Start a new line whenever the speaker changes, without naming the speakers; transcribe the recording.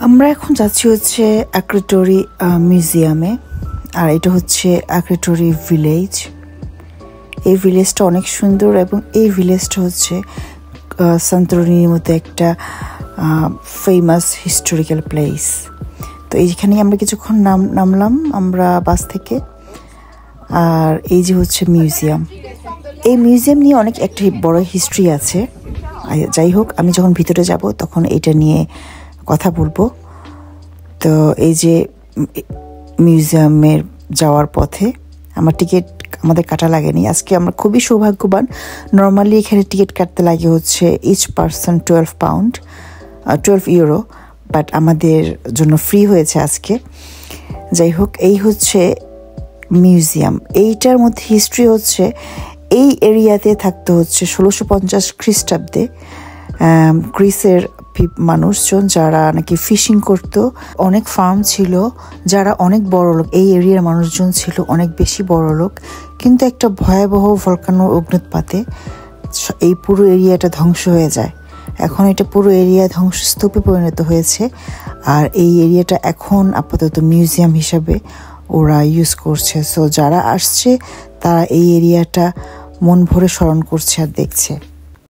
আমরা এখন যাচ্ছি হচ্ছে অ্যাক্রেটরি মিউজিয়ামে। আর এটা হচ্ছে অ্যাক্রেটরি ভিলেজ। এই ভিলেজটা অনেক সুন্দর এবং এই ভিলেজটা হচ্ছে সান্তোরিনির মতো একটা ফেমাস হিস্টোরিক্যাল প্লেস। তো এইখানেই আমরা কিছুক্ষণ নামলাম আমরা বাস থেকে। আর এই যে হচ্ছে মিউজিয়াম, এই মিউজিয়াম নিয়ে অনেক একটা বড় হিস্ট্রি আছে। যাই হোক, আমি যখন ভিতরে যাব তখন এটা নিয়ে কথা বলবো। তো এই যে মিউজিয়ামের যাওয়ার পথে আমার টিকিট আমাদের কাটা লাগেনি আজকে, আমরা খুবই সৌভাগ্যবান। নর্মালি এখানে টিকিট কাটতে লাগে হচ্ছে ইচ পারসন 12 ইউরো, বাট আমাদের জন্য ফ্রি হয়েছে আজকে। যাই হোক, এই হচ্ছে মিউজিয়াম। এইটার মধ্যে হিস্ট্রি হচ্ছে এই এরিয়াতে থাকতে হচ্ছে 1650 খ্রিস্টাব্দে গ্রিসের মানুষজন যারা নাকি ফিশিং করতো। অনেক ফার্ম ছিল, যারা অনেক বড় লোক, এই এরিয়ার মানুষজন ছিল অনেক বেশি বড় লোক। কিন্তু একটা ভয়াবহ ভলকানো অগ্নুৎপাতে এই পুরো এরিয়াটা ধ্বংস হয়ে যায়। এখন এটা পুরো এরিয়া ধ্বংসস্তূপে পরিণত হয়েছে। আর এই এরিয়াটা এখন আপাতত মিউজিয়াম হিসাবে ওরা ইউজ করছে। সো যারা আসছে তারা এই এরিয়াটা মন ভরে স্মরণ করছে আর দেখছে।